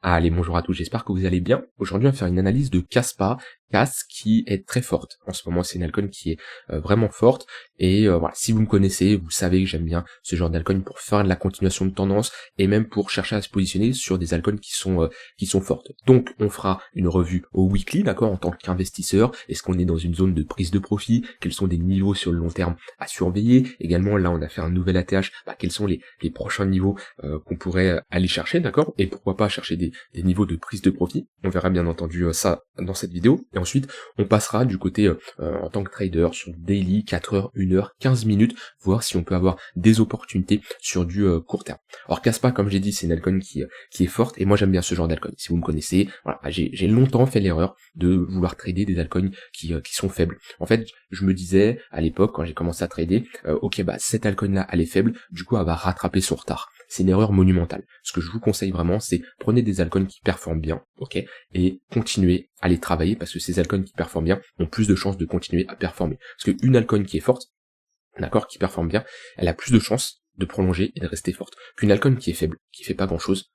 Allez, bonjour à tous, j'espère que vous allez bien. Aujourd'hui, on va faire une analyse de Caspa, Cas qui est très forte. En ce moment, c'est une altcoin qui est vraiment forte. Et voilà, si vous me connaissez, vous savez que j'aime bien ce genre d'altcoin pour faire de la continuation de tendance et même pour chercher à se positionner sur des altcoins qui sont fortes. Donc, on fera une revue au weekly, d'accord, en tant qu'investisseur. Est-ce qu'on est dans une zone de prise de profit? Quels sont des niveaux sur le long terme à surveiller? Également, là, on a fait un nouvel ATH. Quels sont les prochains niveaux qu'on pourrait aller chercher, d'accord? Et pourquoi pas chercher des niveaux de prise de profit. On verra bien entendu ça dans cette vidéo. Et ensuite, on passera du côté en tant que trader sur daily, 4 heures, 1 heure, 15 minutes, voir si on peut avoir des opportunités sur du court terme. Alors Caspa, comme j'ai dit, c'est une altcoin qui est forte et moi j'aime bien ce genre d'altcoin. Si vous me connaissez, voilà, j'ai longtemps fait l'erreur de vouloir trader des altcoins qui sont faibles. En fait, je me disais à l'époque quand j'ai commencé à trader, ok, cette altcoin là elle est faible, du coup elle va rattraper son retard. C'est une erreur monumentale. Ce que je vous conseille vraiment, c'est prenez des altcoins qui performent bien, ok, et continuez à les travailler parce que ces altcoins qui performent bien ont plus de chances de continuer à performer. Parce qu'une altcoin qui est forte, d'accord, qui performe bien, elle a plus de chances de prolonger et de rester forte qu'une altcoin qui est faible, qui fait pas grand chose,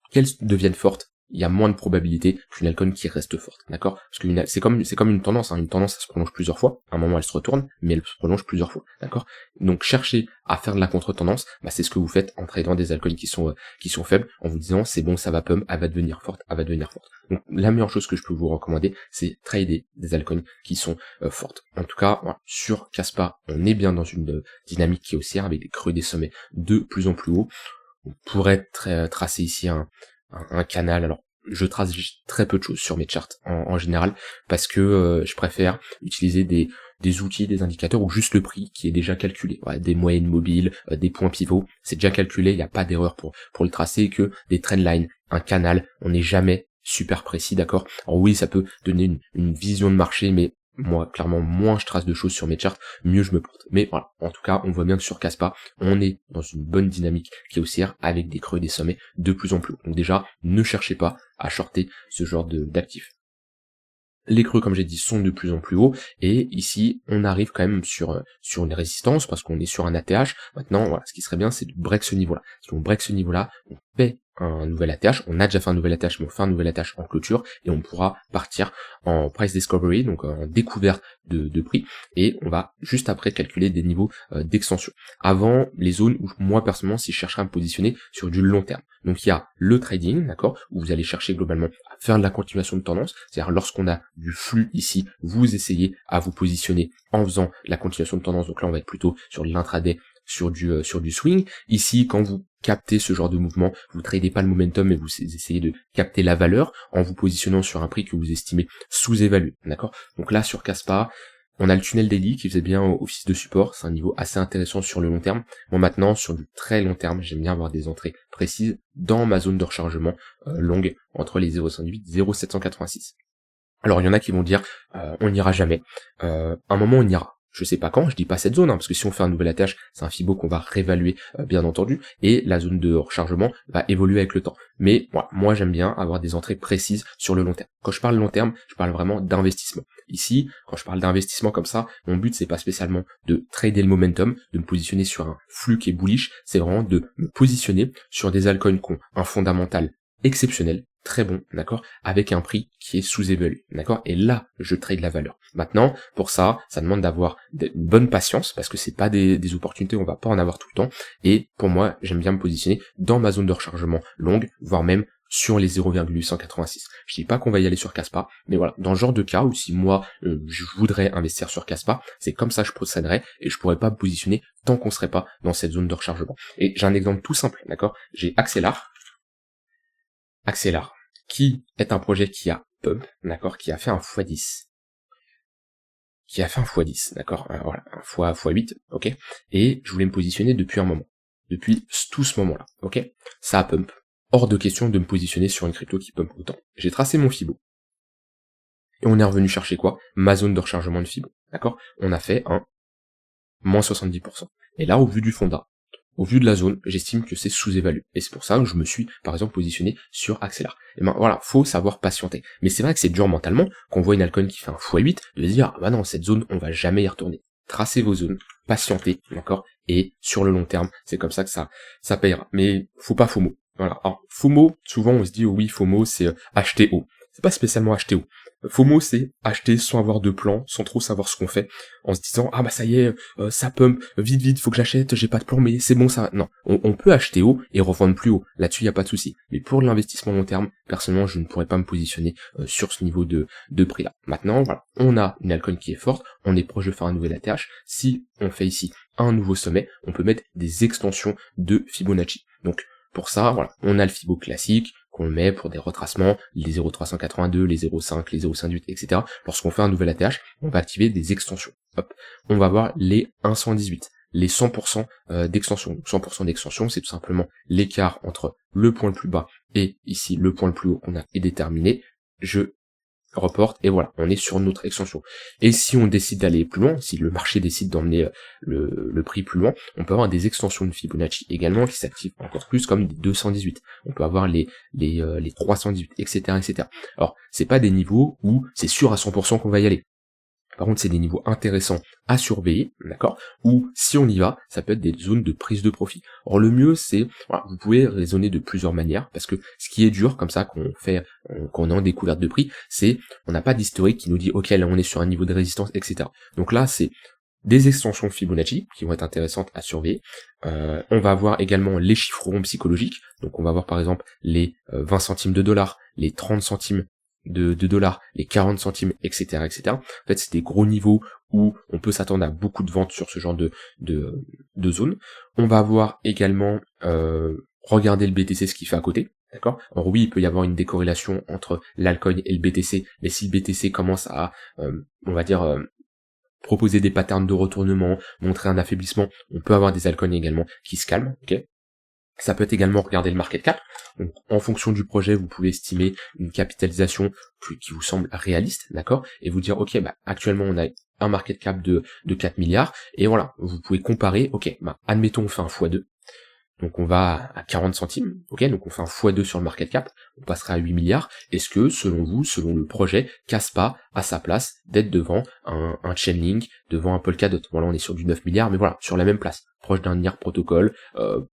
qu'elle devienne forte, il y a moins de probabilité qu'une altcoin qui reste forte, d'accord? Parce que c'est comme une tendance, une tendance elle se prolonge plusieurs fois, à un moment elle se retourne, mais elle se prolonge plusieurs fois, d'accord? Donc cherchez à faire de la contre-tendance, c'est ce que vous faites en tradant des altcoins qui sont faibles, en vous disant c'est bon, ça va pump, elle va devenir forte, elle va devenir forte. Donc la meilleure chose que je peux vous recommander, c'est trader des altcoins qui sont fortes. En tout cas, voilà, sur Caspa, on est bien dans une dynamique qui est haussière avec des creux des sommets de plus en plus haut. On pourrait tracer ici un canal. Alors je trace très peu de choses sur mes charts en général parce que je préfère utiliser des outils, des indicateurs ou juste le prix qui est déjà calculé. Ouais, des moyennes mobiles, des points pivots, c'est déjà calculé, il n'y a pas d'erreur pour le tracer, que des trendlines, un canal, on n'est jamais super précis, d'accord? Alors oui, ça peut donner une vision de marché, mais moi, clairement, moins je trace de choses sur mes charts, mieux je me porte. Mais voilà, en tout cas, on voit bien que sur Caspa, on est dans une bonne dynamique qui est haussière avec des creux et des sommets de plus en plus hauts. Donc déjà, ne cherchez pas à shorter ce genre d'actifs. Les creux, comme j'ai dit, sont de plus en plus hauts, et ici, on arrive quand même sur une résistance, parce qu'on est sur un ATH. Maintenant, voilà, ce qui serait bien, c'est de break ce niveau-là. Si on break ce niveau-là, on fait un nouvel ATH, on a déjà fait un nouvel ATH, mais on fait un nouvel ATH en clôture, et on pourra partir en price discovery, donc en découverte de prix, et on va juste après calculer des niveaux d'extension. Avant, les zones où moi, personnellement, si je chercherais à me positionner sur du long terme. Donc il y a le trading, d'accord, où vous allez chercher globalement à faire de la continuation de tendance, c'est-à-dire lorsqu'on a du flux ici, vous essayez à vous positionner en faisant la continuation de tendance, donc là on va être plutôt sur de l'intraday, sur du swing. Ici, quand vous captez ce genre de mouvement, vous tradez pas le momentum, mais vous essayez de capter la valeur en vous positionnant sur un prix que vous estimez sous-évalué, d'accord? Donc là, sur Caspa, on a le tunnel daily qui faisait bien office de support, c'est un niveau assez intéressant sur le long terme. Bon, maintenant, sur du très long terme, j'aime bien avoir des entrées précises dans ma zone de rechargement longue entre les 0,58 et 0,786. Alors il y en a qui vont dire on n'ira jamais. Un moment on ira. Je sais pas quand, je dis pas cette zone, parce que si on fait un nouvel ATH, c'est un FIBO qu'on va réévaluer bien entendu, et la zone de rechargement va évoluer avec le temps. Mais moi j'aime bien avoir des entrées précises sur le long terme. Quand je parle long terme, je parle vraiment d'investissement. Ici, quand je parle d'investissement comme ça, mon but c'est pas spécialement de trader le momentum, de me positionner sur un flux qui est bullish, c'est vraiment de me positionner sur des altcoins qui ont un fondamental exceptionnel, très bon, d'accord, avec un prix qui est sous-évalué, d'accord, et là, je trade la valeur. Maintenant, pour ça demande d'avoir une bonne patience, parce que c'est pas des opportunités, on va pas en avoir tout le temps, et pour moi, j'aime bien me positionner dans ma zone de rechargement longue, voire même sur les 0,186. Je dis pas qu'on va y aller sur Caspa, mais voilà, dans ce genre de cas où si moi, je voudrais investir sur Caspa, c'est comme ça que je procéderais, et je pourrais pas me positionner tant qu'on serait pas dans cette zone de rechargement. Et j'ai un exemple tout simple, d'accord, j'ai Axelar, qui est un projet qui a pump, d'accord, qui a fait un x10. D'accord, voilà, un x8, ok, et je voulais me positionner depuis un moment. Depuis tout ce moment-là, ok. Ça a pump. Hors de question de me positionner sur une crypto qui pump autant. J'ai tracé mon FIBO. Et on est revenu chercher quoi? Ma zone de rechargement de FIBO, d'accord. On a fait un moins 70%. Et là, au vu du fonda, au vu de la zone, j'estime que c'est sous-évalué. Et c'est pour ça que je me suis, par exemple, positionné sur Axelar. Et ben voilà, faut savoir patienter. Mais c'est vrai que c'est dur mentalement, qu'on voit une altcoin qui fait un x8, de dire, ah bah non, cette zone, on va jamais y retourner. Tracez vos zones, patientez, d'accord? Et sur le long terme, c'est comme ça que ça payera. Mais faut pas FOMO. Voilà. Alors, FOMO, souvent on se dit, oh oui, FOMO, c'est acheter haut. C'est pas spécialement acheter haut. FOMO, c'est acheter sans avoir de plan, sans trop savoir ce qu'on fait, en se disant, ah bah ça y est, ça pump, vite, vite, faut que j'achète, j'ai pas de plan, mais c'est bon ça. Non, on peut acheter haut et revendre plus haut. Là-dessus, il y a pas de souci. Mais pour l'investissement long terme, personnellement, je ne pourrais pas me positionner sur ce niveau de prix-là. Maintenant, voilà, on a une altcoin qui est forte, on est proche de faire un nouvel ATH. Si on fait ici un nouveau sommet, on peut mettre des extensions de Fibonacci. Donc, pour ça, voilà, on a le Fibo classique qu'on met pour des retracements, les 0,382, les 0,5, les 0,58, etc. Lorsqu'on fait un nouvel ATH, on va activer des extensions. Hop, on va voir les 118, les 100% d'extension. 100% d'extension, c'est tout simplement l'écart entre le point le plus bas et ici le point le plus haut qu'on a déterminé. Je reporte, et voilà, on est sur notre extension. Et si on décide d'aller plus loin, si le marché décide d'emmener le prix plus loin, on peut avoir des extensions de Fibonacci également qui s'activent encore plus, comme des 218. On peut avoir les 318, etc., etc. Alors, c'est pas des niveaux où c'est sûr à 100% qu'on va y aller. Par contre, c'est des niveaux intéressants à surveiller, d'accord, ou si on y va, ça peut être des zones de prise de profit. Or, le mieux, c'est, voilà, vous pouvez raisonner de plusieurs manières, parce que ce qui est dur, comme ça, qu'on est en découverte de prix, c'est, on n'a pas d'historique qui nous dit, ok, là, on est sur un niveau de résistance, etc. Donc là, c'est des extensions Fibonacci, qui vont être intéressantes à surveiller. On va avoir également les chiffres ronds psychologiques, donc on va voir par exemple les 20 centimes de dollars, les 30 centimes de dollars, les 40 centimes, etc., etc. En fait, c'est des gros niveaux où on peut s'attendre à beaucoup de ventes sur ce genre de zone. On va avoir également regarder le BTC, ce qu'il fait à côté. D'accord. Alors oui, il peut y avoir une décorrélation entre l'altcoin et le BTC, mais si le BTC commence à, on va dire, proposer des patterns de retournement, montrer un affaiblissement, on peut avoir des altcoins également qui se calment. Ok. Ça peut être également regarder le market cap. Donc, en fonction du projet, vous pouvez estimer une capitalisation qui vous semble réaliste, d'accord, et vous dire, ok, bah, actuellement, on a un market cap de 4 milliards, et voilà, vous pouvez comparer, ok, bah, admettons, on fait un x2, donc on va à 40 centimes, ok, donc on fait un x2 sur le market cap, on passera à 8 milliards, est-ce que, selon vous, selon le projet, Kaspa a sa place d'être devant un Chainlink, devant un Polkadot? Voilà, on est sur du 9 milliards, mais voilà, sur la même place, proche d'un NIR protocole,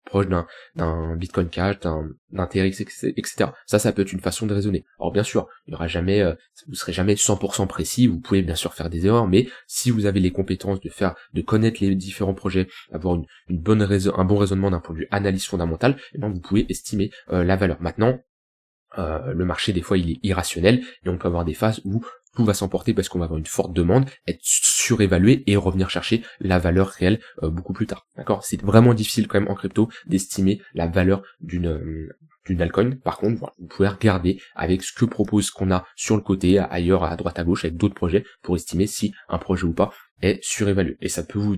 proche d'un Bitcoin Cash, d'un TRX, etc. Ça peut être une façon de raisonner. Alors bien sûr, il y aura jamais, vous serez jamais 100% précis, vous pouvez bien sûr faire des erreurs, mais si vous avez les compétences de connaître les différents projets, avoir un bon raisonnement d'un point de vue analyse fondamentale, et ben vous pouvez estimer la valeur. Maintenant, le marché des fois il est irrationnel et on peut avoir des phases où tout va s'emporter parce qu'on va avoir une forte demande, être surévalué et revenir chercher la valeur réelle beaucoup plus tard. D'accord? C'est vraiment difficile quand même en crypto d'estimer la valeur d'une altcoin. Par contre, voilà, vous pouvez regarder avec ce que propose ce qu'on a sur le côté, ailleurs, à droite, à gauche, avec d'autres projets, pour estimer si un projet ou pas est surévalué. Et ça peut vous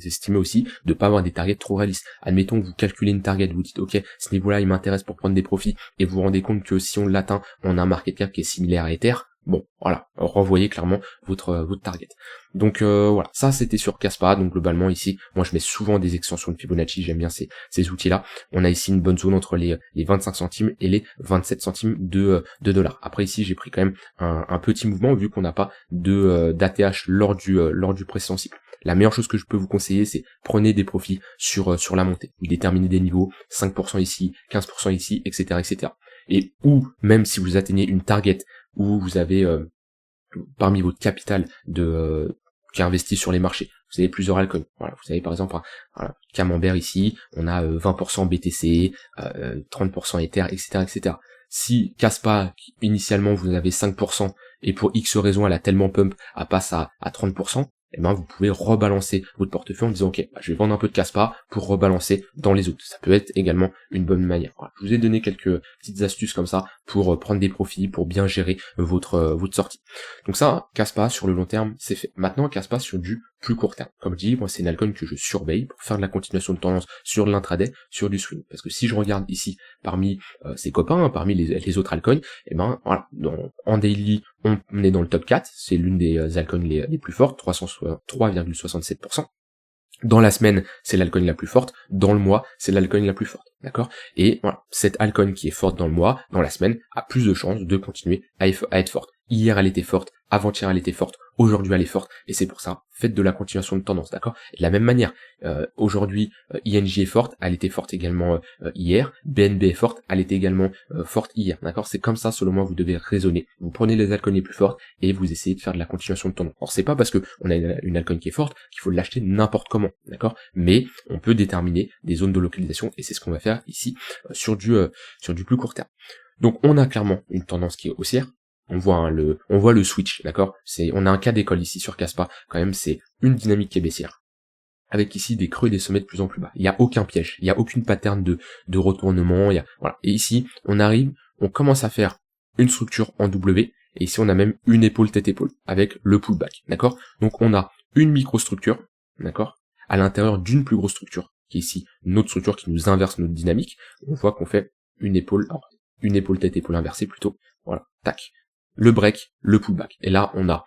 estimer aussi de pas avoir des targets trop réalistes. Admettons que vous calculez une target, vous dites ok, ce niveau-là il m'intéresse pour prendre des profits, et vous vous rendez compte que si on l'atteint, on a un market cap qui est similaire à Ether. Bon, voilà, renvoyez clairement votre target. Donc voilà, ça c'était sur Kaspa. Donc globalement ici, moi je mets souvent des extensions de Fibonacci, j'aime bien ces outils-là. On a ici une bonne zone entre les 25 centimes et les 27 centimes de dollars. Après ici, j'ai pris quand même un petit mouvement vu qu'on n'a pas d'ATH lors du précédent cycle. La meilleure chose que je peux vous conseiller, c'est prenez des profits sur la montée. Déterminez des niveaux, 5% ici, 15% ici, etc., etc. Et ou même si vous atteignez une target où vous avez parmi votre capital qui est investi sur les marchés, vous avez plusieurs altcoins. Voilà, vous avez par exemple un Camembert ici, on a 20% BTC, 30% Ether, etc., etc. Si Kaspa, initialement vous avez 5%, et pour X raison elle a tellement pump, elle passe à 30%, eh ben vous pouvez rebalancer votre portefeuille en disant ok, je vais vendre un peu de Kaspa pour rebalancer dans les autres. Ça peut être également une bonne manière. Voilà, je vous ai donné quelques petites astuces comme ça pour prendre des profits, pour bien gérer votre sortie. Donc ça, Kaspa sur le long terme, c'est fait. Maintenant, Kaspa sur du plus court terme. Comme je dis, moi c'est une altcoin que je surveille pour faire de la continuation de tendance sur l'intraday, sur du swing. Parce que si je regarde ici parmi ses copains, parmi les autres altcoins, et ben voilà, en daily, on est dans le top 4, c'est l'une des altcoins les plus fortes, 3,67%. Dans la semaine, c'est l'altcoin la plus forte. Dans le mois, c'est l'altcoin la plus forte. D'accord? Et voilà, cette altcoin qui est forte dans le mois, dans la semaine, a plus de chances de continuer à être forte. hier elle était forte, avant-hier elle était forte, aujourd'hui elle est forte, et c'est pour ça, faites de la continuation de tendance, d'accord? Et de la même manière, aujourd'hui, INJ est forte, elle était forte également hier, BNB est forte, elle était également forte hier, d'accord? C'est comme ça, selon moi, vous devez raisonner. Vous prenez les altcoins les plus fortes, et vous essayez de faire de la continuation de tendance. Alors c'est pas parce que on a une altcoin qui est forte qu'il faut l'acheter n'importe comment, d'accord? Mais on peut déterminer des zones de localisation, et c'est ce qu'on va faire ici, sur du plus court terme. Donc on a clairement une tendance qui est haussière. On voit le switch, d'accord? On a un cas d'école ici sur Kaspa, quand même, c'est une dynamique qui est baissière, avec ici des creux et des sommets de plus en plus bas. Il n'y a aucun piège, il n'y a aucune pattern de retournement, voilà. Et ici, on commence à faire une structure en W, et ici on a même une épaule tête-épaule, avec le pullback, d'accord? Donc on a une microstructure, d'accord? À l'intérieur d'une plus grosse structure, qui est ici notre structure qui nous inverse notre dynamique. On voit qu'on fait une épaule tête-épaule inversée plutôt, voilà, tac. Le break, le pullback. Et là, on a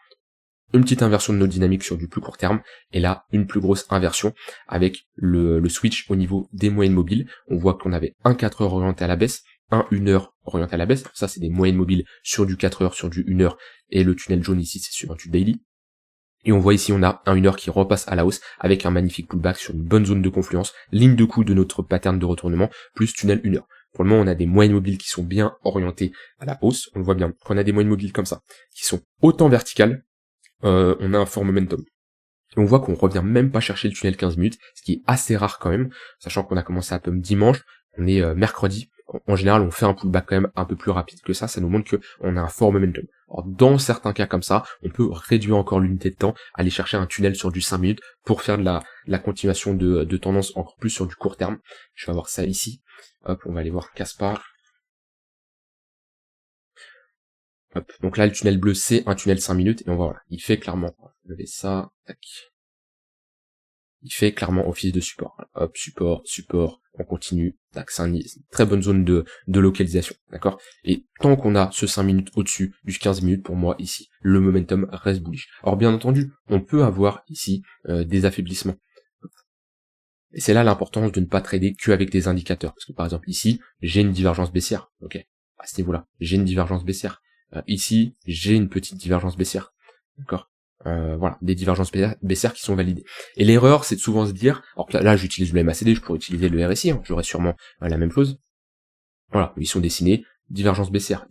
une petite inversion de nos dynamiques sur du plus court terme, et là, une plus grosse inversion avec le switch au niveau des moyennes mobiles. On voit qu'on avait un 4 heures orienté à la baisse, un 1 heure orienté à la baisse. Ça, c'est des moyennes mobiles sur du 4 heures, sur du 1 heure, et le tunnel jaune ici, c'est sur du daily. Et on voit ici, on a un 1 heure qui repasse à la hausse avec un magnifique pullback sur une bonne zone de confluence, ligne de coup de notre pattern de retournement, plus tunnel 1 heure. Pour le moment, on a des moyennes mobiles qui sont bien orientées à la hausse. On le voit bien. Quand on a des moyennes mobiles comme ça, qui sont autant verticales, on a un fort momentum. Et on voit qu'on revient même pas chercher le tunnel 15 minutes, ce qui est assez rare quand même, sachant qu'on a commencé à pump dimanche, on est mercredi. En général, on fait un pullback quand même un peu plus rapide que ça montre que on a un fort momentum. Alors, dans certains cas comme ça, on peut réduire encore l'unité de temps, aller chercher un tunnel sur du 5 minutes pour faire de la continuation de tendance encore plus sur du court terme. Je vais avoir ça ici. Hop, on va aller voir Kaspa. Hop. Donc là, le tunnel bleu, c'est un tunnel 5 minutes, et on voit, voilà, il fait clairement, on va lever ça, tac. Il fait clairement office de support. Hop, support, on continue, tac, c'est une très bonne zone de localisation, d'accord? Et tant qu'on a ce 5 minutes au-dessus du 15 minutes, pour moi, ici, le momentum reste bullish. Alors bien entendu, on peut avoir ici des affaiblissements. Et c'est là l'importance de ne pas trader que avec des indicateurs. Parce que par exemple, ici, j'ai une divergence baissière, ok? À ce niveau-là, j'ai une divergence baissière. Ici, j'ai une petite divergence baissière, d'accord? Voilà, des divergences baissières qui sont validées. Et l'erreur, c'est de souvent se dire, alors que là j'utilise le MACD, je pourrais utiliser le RSI, hein, j'aurais sûrement la même chose. Voilà, ils sont dessinés, divergence baissière.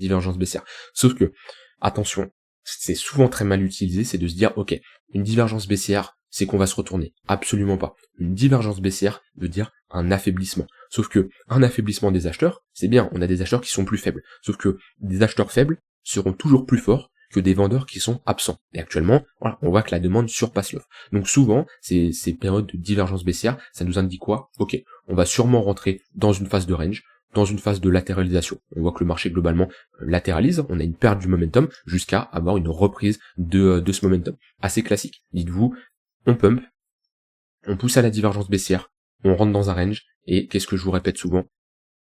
Sauf que, attention, c'est souvent très mal utilisé, c'est de se dire, ok, une divergence baissière, c'est qu'on va se retourner. Absolument pas. Une divergence baissière veut dire un affaiblissement. Sauf que, un affaiblissement des acheteurs, c'est bien, on a des acheteurs qui sont plus faibles. Sauf que, des acheteurs faibles seront toujours plus forts que des vendeurs qui sont absents. Et actuellement, voilà, on voit que la demande surpasse l'offre. Donc souvent, ces périodes de divergence baissière, ça nous indique quoi? Ok, on va sûrement rentrer dans une phase de range, dans une phase de latéralisation. On voit que le marché globalement latéralise, on a une perte du momentum jusqu'à avoir une reprise de ce momentum. Assez classique. Dites-vous, on pump, on pousse à la divergence baissière, on rentre dans un range, et qu'est-ce que je vous répète souvent?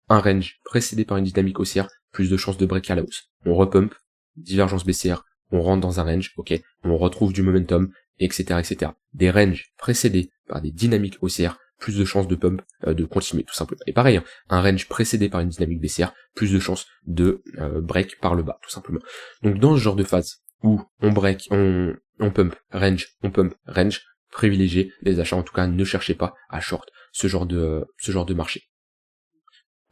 Un range précédé par une dynamique haussière, plus de chances de break à la hausse. On repump, divergence baissière, on rentre dans un range, ok, on retrouve du momentum, etc., etc. Des ranges précédés par des dynamiques haussières, plus de chances de pump, de continuer tout simplement. Et pareil, hein, un range précédé par une dynamique baissière, plus de chances de break par le bas, tout simplement. Donc dans ce genre de phase où on break, on pump, range, privilégiez les achats, en tout cas ne cherchez pas à short ce genre de marché.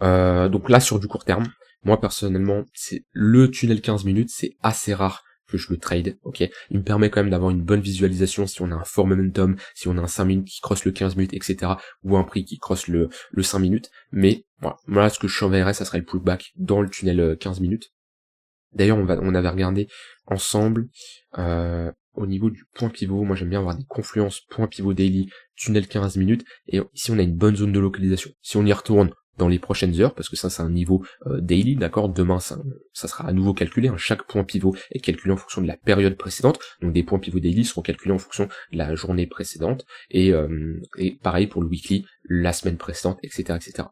Donc là sur du court terme, moi personnellement, c'est le tunnel 15 minutes, c'est assez rare que je le trade, ok. Il me permet quand même d'avoir une bonne visualisation si on a un fort momentum, si on a un 5 minutes qui crosse le 15 minutes, etc. ou un prix qui crosse le 5 minutes. Mais voilà, moi ce que je surveillerais, ça serait le pullback dans le tunnel 15 minutes. D'ailleurs, on avait regardé ensemble au niveau du point pivot. Moi j'aime bien avoir des confluences point pivot daily, tunnel 15 minutes, et ici on a une bonne zone de localisation. Si on y retourne dans les prochaines heures, parce que ça c'est un niveau daily, d'accord, demain ça sera à nouveau calculé, hein. Chaque point pivot est calculé en fonction de la période précédente, donc des points pivot daily seront calculés en fonction de la journée précédente, et pareil pour le weekly, la semaine précédente, etc., etc.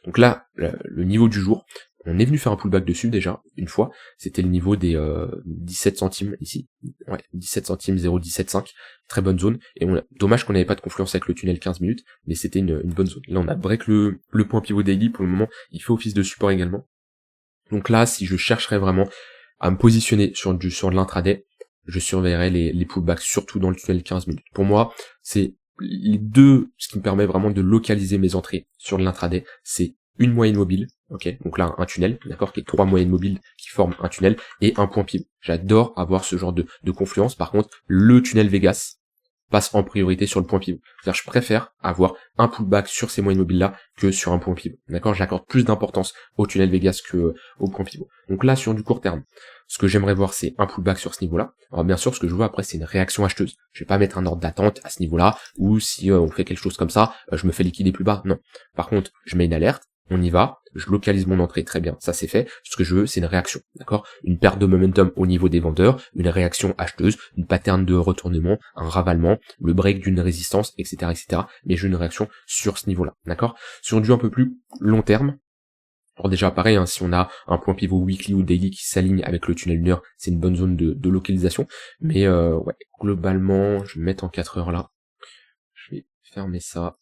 Donc là, le niveau du jour, on est venu faire un pullback dessus déjà, une fois, c'était le niveau des 17 centimes ici, ouais, 17 centimes, 0,175, très bonne zone, et dommage qu'on n'avait pas de confluence avec le tunnel 15 minutes, mais c'était une bonne zone. Là on a break le point pivot daily, pour le moment, il fait office de support également. Donc là, si je chercherais vraiment à me positionner sur de l'intraday, je surveillerai les pullbacks, surtout dans le tunnel 15 minutes. Pour moi, c'est les deux, ce qui me permet vraiment de localiser mes entrées sur l'intraday, c'est une moyenne mobile, ok, donc là un tunnel, d'accord, qui est 3 moyennes mobiles qui forment un tunnel, et un point pivot. J'adore avoir ce genre de confluence. Par contre, le tunnel Vegas passe en priorité sur le point pivot. C'est-à-dire, je préfère avoir un pullback sur ces moyennes mobiles là que sur un point pivot. D'accord, j'accorde plus d'importance au tunnel Vegas que au point pivot. Donc là, sur du court terme, ce que j'aimerais voir, c'est un pullback sur ce niveau-là. Alors bien sûr, ce que je vois après, c'est une réaction acheteuse. Je vais pas mettre un ordre d'attente à ce niveau-là, ou si on fait quelque chose comme ça, je me fais liquider plus bas. Non. Par contre, je mets une alerte, on y va, je localise mon entrée, très bien, ça c'est fait. Ce que je veux, c'est une réaction, d'accord? Une perte de momentum au niveau des vendeurs, une réaction acheteuse, une pattern de retournement, un ravalement, le break d'une résistance, etc., etc. Mais je veux une réaction sur ce niveau-là, d'accord? Sur du un peu plus long terme, alors déjà pareil, hein, si on a un point pivot weekly ou daily qui s'aligne avec le tunnel 1 heure, c'est une bonne zone de localisation. Mais ouais, globalement, je vais me mettre en 4 heures là. Je vais fermer ça.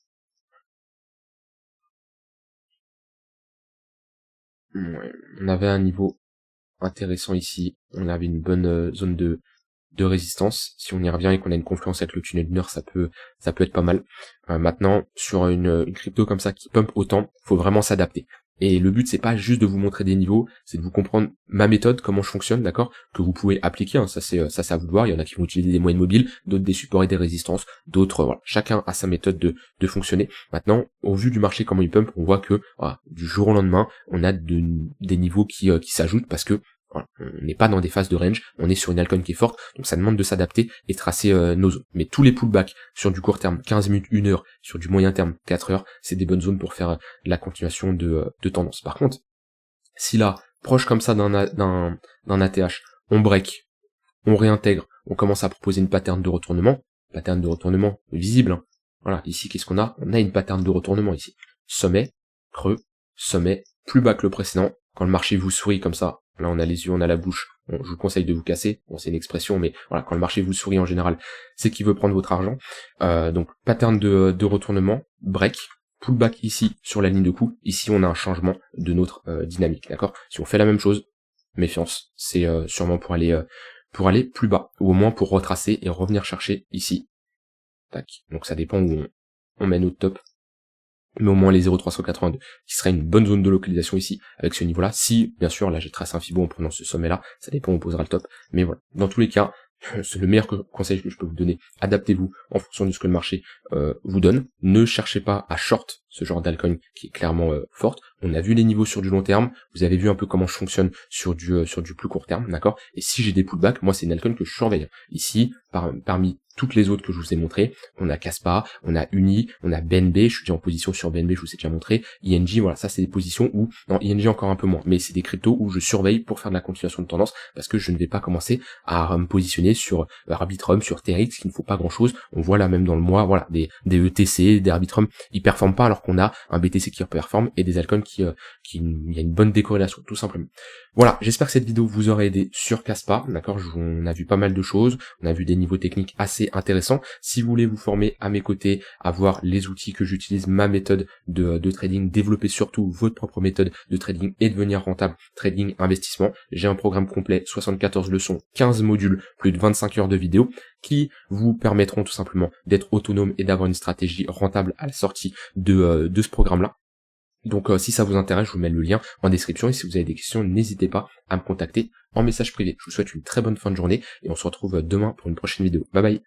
Ouais, on avait un niveau intéressant ici, on avait une bonne zone de résistance. Si on y revient et qu'on a une confluence avec le tunnel 1 heure, ça peut être pas mal. Maintenant, sur une crypto comme ça qui pump autant, faut vraiment s'adapter. Et le but, c'est pas juste de vous montrer des niveaux, c'est de vous comprendre ma méthode, comment je fonctionne, d'accord, que vous pouvez appliquer, hein, ça c'est à vous de voir. Il y en a qui vont utiliser des moyennes mobiles, d'autres des supports et des résistances, d'autres, voilà, chacun a sa méthode de fonctionner. Maintenant, au vu du marché, comment il pump, on voit que, voilà, du jour au lendemain, on a des niveaux qui s'ajoutent parce que voilà, on n'est pas dans des phases de range, on est sur une altcoin qui est forte, donc ça demande de s'adapter et tracer nos zones. Mais tous les pullbacks sur du court terme, 15 minutes, 1 heure, sur du moyen terme, 4 heures, c'est des bonnes zones pour faire la continuation de tendance. Par contre, si là, proche comme ça d'un ATH, on break, on réintègre, on commence à proposer une pattern de retournement visible, hein. Voilà, ici qu'est-ce qu'on a? On a une pattern de retournement ici. Sommet, creux, sommet, plus bas que le précédent. Quand le marché vous sourit comme ça, là on a les yeux, on a la bouche, bon, je vous conseille de vous casser, bon c'est une expression, mais voilà, quand le marché vous sourit en général, c'est qu'il veut prendre votre argent. Donc pattern de retournement, break, pullback ici sur la ligne de coup, ici on a un changement de notre dynamique, d'accord? Si on fait la même chose, méfiance, c'est sûrement pour aller plus bas, ou au moins pour retracer et revenir chercher ici. Tac. Donc ça dépend où on met notre top. Mais au moins les 0,382, qui serait une bonne zone de localisation ici, avec ce niveau-là. Si, bien sûr, là j'ai tracé un Fibo en prenant ce sommet-là, ça dépend où on posera le top. Mais voilà, dans tous les cas, c'est le meilleur conseil que je peux vous donner. Adaptez-vous en fonction de ce que le marché vous donne. Ne cherchez pas à short ce genre d'altcoin qui est clairement forte. On a vu les niveaux sur du long terme. Vous avez vu un peu comment je fonctionne sur du plus court terme, d'accord? Et si j'ai des pullbacks, moi c'est une altcoin que je surveille. Ici, parmi toutes les autres que je vous ai montrées, on a Kaspa, on a Uni, on a BNB, je suis déjà en position sur BNB, je vous ai déjà montré, ING, voilà, ça c'est des positions où, non, ING encore un peu moins, mais c'est des cryptos où je surveille pour faire de la continuation de tendance, parce que je ne vais pas commencer à me positionner sur Arbitrum, sur TRX, qu'il ne faut pas grand chose. On voit là même dans le mois, voilà, des ETC, des Arbitrum, ils performent pas alors qu'on a un BTC qui performe et des altcoins qui il y a une bonne décorrélation, tout simplement. Voilà, j'espère que cette vidéo vous aura aidé sur Kaspa, d'accord, on a vu pas mal de choses, on a vu des niveaux techniques assez intéressants. Si vous voulez vous former à mes côtés, avoir les outils que j'utilise, ma méthode de trading, développer surtout votre propre méthode de trading et devenir rentable, trading, investissement, j'ai un programme complet, 74 leçons, 15 modules, plus de 25 heures de vidéos, qui vous permettront tout simplement d'être autonome et d'avoir une stratégie rentable à la sortie de ce programme-là. Donc si ça vous intéresse, je vous mets le lien en description, et si vous avez des questions, n'hésitez pas à me contacter en message privé. Je vous souhaite une très bonne fin de journée et on se retrouve demain pour une prochaine vidéo. Bye bye.